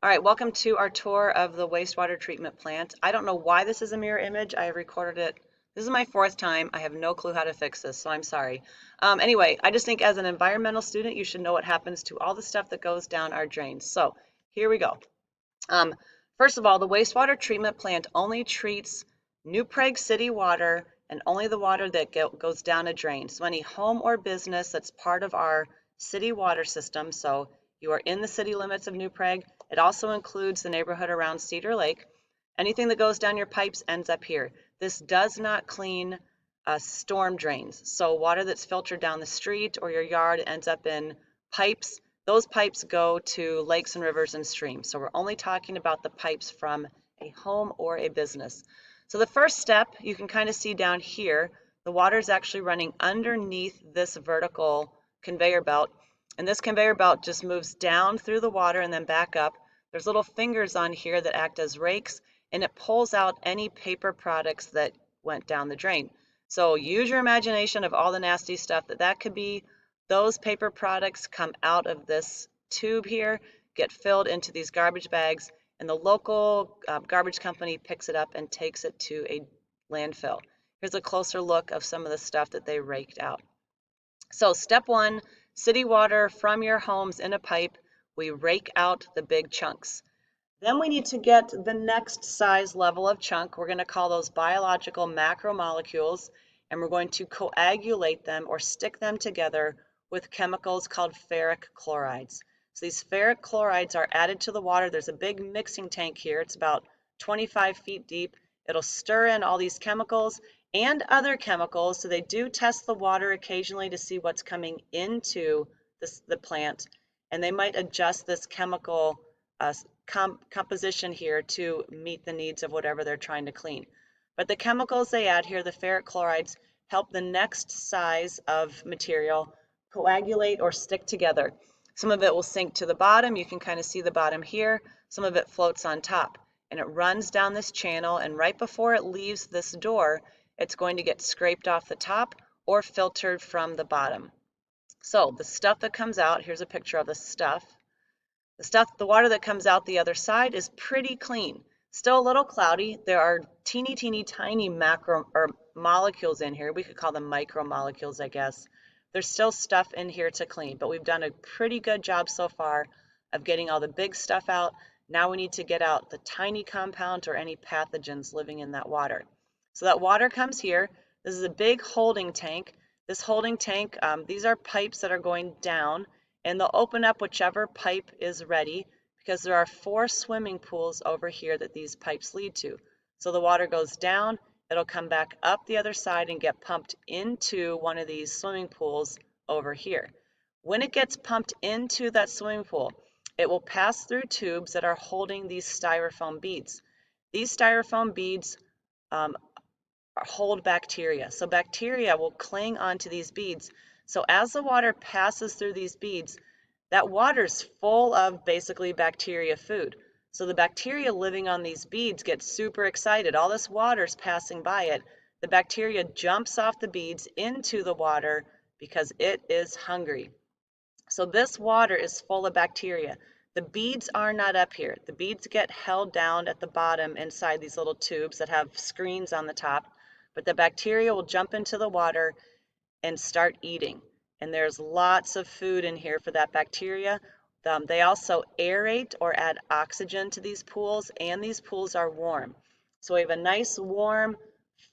All right, welcome to our tour of the wastewater treatment plant. I don't know why this is a mirror image. I have recorded it. This is my fourth time. I have no clue how to fix this, so I'm sorry. Anyway, I just think as an environmental student, you should know what happens to all the stuff that goes down our drains. So here we go. Um, First of all, the wastewater treatment plant only treats New Prague City water and only the water that goes down a drain. So any home or business that's part of our city water system, so you are in the city limits of New Prague, it also includes the neighborhood around Cedar Lake. Anything that goes down your pipes ends up here. This does not clean storm drains. So water that's filtered down the street or your yard ends up in pipes. Those pipes go to lakes and rivers and streams. So we're only talking about the pipes from a home or a business. So the first step, you can kind of see down here, the water is actually running underneath this vertical conveyor belt. And this conveyor belt just moves down through the water and then back up. There's little fingers on here that act as rakes, and it pulls out any paper products that went down the drain. So use your imagination of all the nasty stuff that could be. Those paper products come out of this tube here, get filled into these garbage bags, and the local garbage company picks it up and takes it to a landfill. Here's a closer look of some of the stuff that they raked out. So step one, city water from your homes in a pipe. We rake out the big chunks. Then we need to get the next size level of chunk. We're going to call those biological macromolecules, and we're going to coagulate them or stick them together with chemicals called ferric chlorides. So these ferric chlorides are added to the water. There's a big mixing tank here. It's about 25 feet deep. It'll stir in all these chemicals and other chemicals. So they do test the water occasionally to see what's coming into the plant, and they might adjust this chemical composition here to meet the needs of whatever they're trying to clean. But the chemicals they add here, the ferric chlorides, help the next size of material coagulate or stick together. Some of it will sink to the bottom. You can kind of see the bottom here. Some of it floats on top. And it runs down this channel, and right before it leaves this door, it's going to get scraped off the top or filtered from the bottom. So the stuff that comes out, here's a picture of the stuff. The water that comes out the other side is pretty clean. Still a little cloudy. There are teeny tiny macro or molecules in here. We could call them micromolecules, I guess. There's still stuff in here to clean, but we've done a pretty good job so far of getting all the big stuff out. Now we need to get out the tiny compounds or any pathogens living in that water. So that water comes here. This is a big holding tank. This holding tank, these are pipes that are going down, and they'll open up whichever pipe is ready because there are 4 swimming pools over here that these pipes lead to. So the water goes down, it'll come back up the other side and get pumped into one of these swimming pools over here. When it gets pumped into that swimming pool, it will pass through tubes that are holding these styrofoam beads. These styrofoam beads hold bacteria. So bacteria will cling onto these beads. So as the water passes through these beads, that water's full of basically bacteria food. So the bacteria living on these beads get super excited. All this water's passing by it. The bacteria jumps off the beads into the water because it is hungry. So this water is full of bacteria. The beads are not up here. The beads get held down at the bottom inside these little tubes that have screens on the top. But the bacteria will jump into the water and start eating. And there's lots of food in here for that bacteria. They also aerate or add oxygen to these pools, and these pools are warm. So we have a nice warm,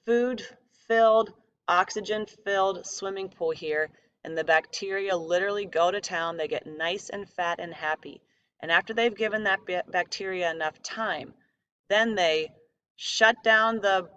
food-filled, oxygen-filled swimming pool here, and the bacteria literally go to town. They get nice and fat and happy. And after they've given that bacteria enough time, then they shut down the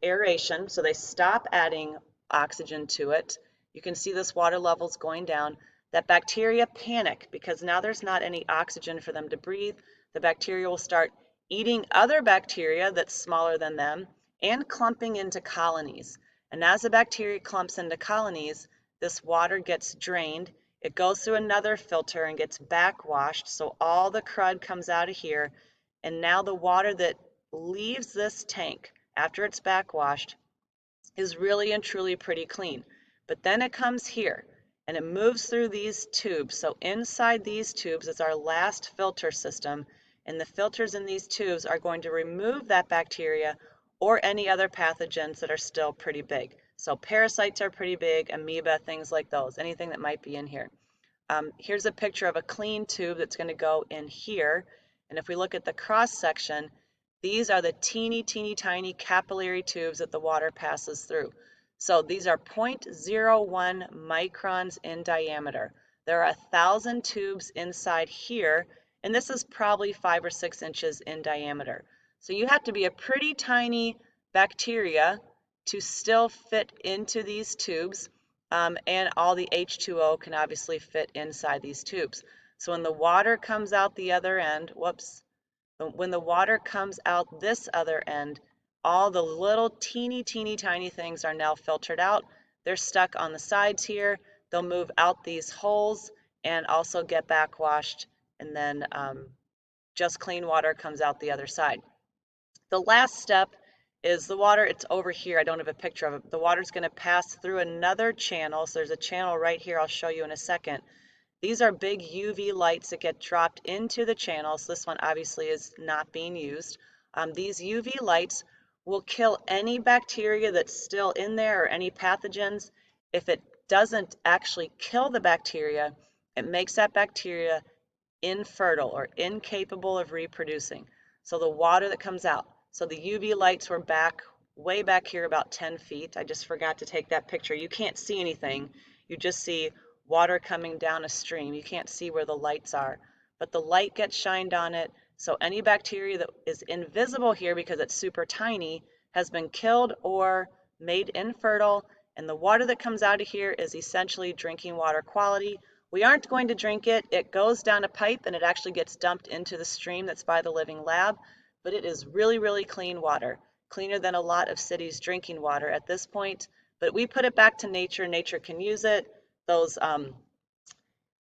aeration, so they stop adding oxygen to it. You can see this water levels going down. That bacteria panic because now there's not any oxygen for them to breathe. The bacteria will start eating other bacteria that's smaller than them and clumping into colonies. And as the bacteria clumps into colonies, this water gets drained. It goes through another filter and gets backwashed, so all the crud comes out of here. And now the water that leaves this tank after it's backwashed is really and truly pretty clean. But then it comes here, and it moves through these tubes. So inside these tubes is our last filter system, and the filters in these tubes are going to remove that bacteria or any other pathogens that are still pretty big. So parasites are pretty big, amoeba, things like those, anything that might be in here. Here's a picture of a clean tube that's going to go in here. And if we look at the cross section, these are the teeny tiny capillary tubes that the water passes through. So these are 0.01 microns in diameter. There are 1,000 tubes inside here, and this is probably 5 or 6 inches in diameter. So you have to be a pretty tiny bacteria to still fit into these tubes. And all the H2O can obviously fit inside these tubes. So when the water comes out the other end, when the water comes out this other end, all the little teeny tiny things are now filtered out. They're stuck on the sides here. They'll move out these holes and also get backwashed, and then just clean water comes out the other side. The last step is the water. It's over here. I don't have a picture of it. The water's going to pass through another channel. So there's a channel right here. I'll show you in a second. These are big UV lights that get dropped into the channel. So this one obviously is not being used. These UV lights will kill any bacteria that's still in there or any pathogens. If it doesn't actually kill the bacteria, it makes that bacteria infertile or incapable of reproducing. So the water that comes out. So the UV lights were way back here about 10 feet. I just forgot to take that picture. You can't see anything. You just see water coming down a stream. You can't see where the lights are. But the light gets shined on it. So any bacteria that is invisible here because it's super tiny has been killed or made infertile. And the water that comes out of here is essentially drinking water quality. We aren't going to drink it. It goes down a pipe and it actually gets dumped into the stream that's by the Living Lab. But it is really clean water, cleaner than a lot of cities' drinking water at this point. But we put it back to nature. Nature can use it. Those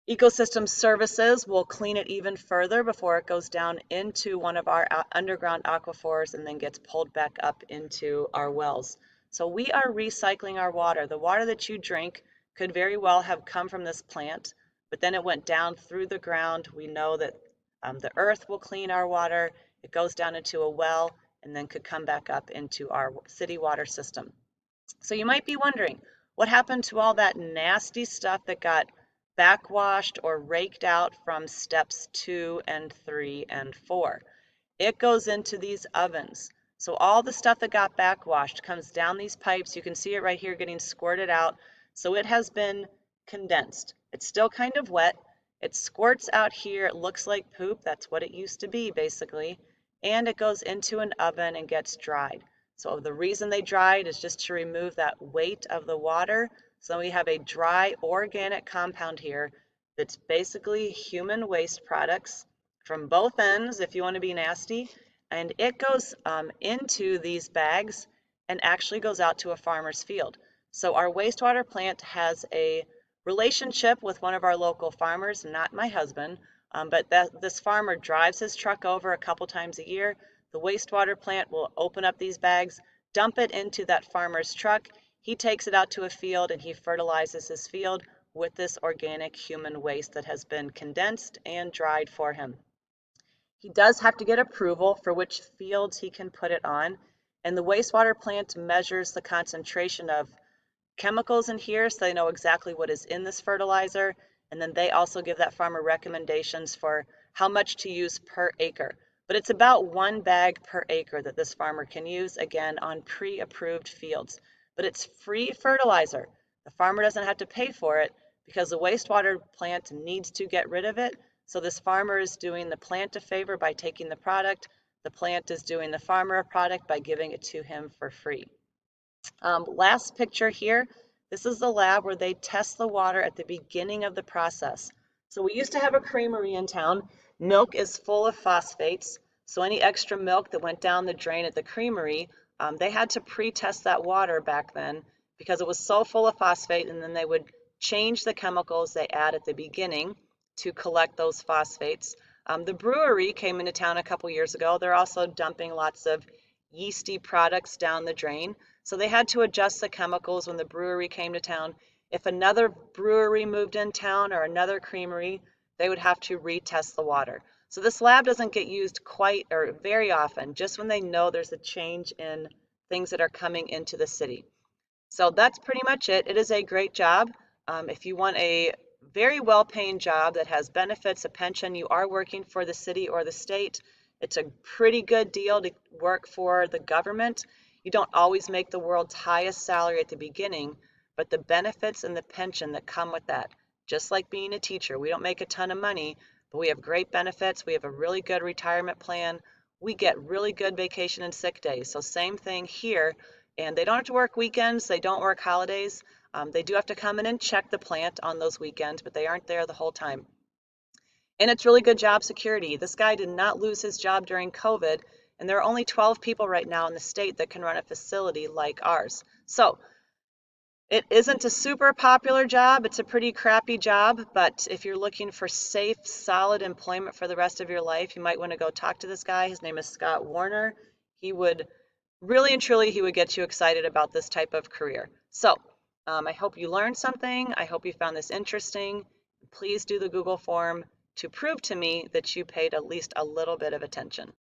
ecosystem services will clean it even further before it goes down into one of our underground aquifers and then gets pulled back up into our wells. So we are recycling our water. The water that you drink could very well have come from this plant, but then it went down through the ground. We know that the earth will clean our water. It goes down into a well and then could come back up into our city water system. So you might be wondering, what happened to all that nasty stuff that got backwashed or raked out from steps 2 and 3 and 4? It goes into these ovens. So all the stuff that got backwashed comes down these pipes. You can see it right here getting squirted out. So it has been condensed. It's still kind of wet. It squirts out here. It looks like poop. That's what it used to be, basically. And it goes into an oven and gets dried. So the reason they dried is just to remove that weight of the water. So we have a dry organic compound here that's basically human waste products from both ends, if you want to be nasty. And it goes into these bags and actually goes out to a farmer's field. So our wastewater plant has a relationship with one of our local farmers, not my husband, but this farmer drives his truck over a couple times a year. The wastewater plant will open up these bags, dump it into that farmer's truck. He takes it out to a field and he fertilizes his field with this organic human waste that has been condensed and dried for him. He does have to get approval for which fields he can put it on, and the wastewater plant measures the concentration of chemicals in here so they know exactly what is in this fertilizer, and then they also give that farmer recommendations for how much to use per acre. But it's about 1 bag per acre that this farmer can use, again, on pre-approved fields. But it's free fertilizer. The farmer doesn't have to pay for it because the wastewater plant needs to get rid of it. So this farmer is doing the plant a favor by taking the product. The plant is doing the farmer a product by giving it to him for free. Last picture here, this is the lab where they test the water at the beginning of the process. So we used to have a creamery in town. Milk is full of phosphates, so any extra milk that went down the drain at the creamery, they had to pre-test that water back then because it was so full of phosphate, and then they would change the chemicals they add at the beginning to collect those phosphates. The brewery came into town a couple years ago. They're also dumping lots of yeasty products down the drain. So they had to adjust the chemicals when the brewery came to town. If another brewery moved in town or another creamery, they would have to retest the water. So this lab doesn't get used quite or very often, just when they know there's a change in things that are coming into the city. So that's pretty much it. It is a great job. If you want a very well-paying job that has benefits, a pension, you are working for the city or the state. It's a pretty good deal to work for the government. You don't always make the world's highest salary at the beginning, but the benefits and the pension that come with that, just like being a teacher, we don't make a ton of money, but we have great benefits. We have a really good retirement plan. We get really good vacation and sick days. So same thing here. And they don't have to work weekends, they don't work holidays. They do have to come in and check the plant on those weekends, but they aren't there the whole time. And it's really good job security. This guy did not lose his job during COVID, and there are only 12 people right now in the state that can run a facility like ours. So it isn't a super popular job. It's a pretty crappy job, but if you're looking for safe, solid employment for the rest of your life, you might want to go talk to this guy. His name is Scott Warner. He would really and truly, he would get you excited about this type of career. So I hope you learned something. I hope you found this interesting. Please do the Google form to prove to me that you paid at least a little bit of attention.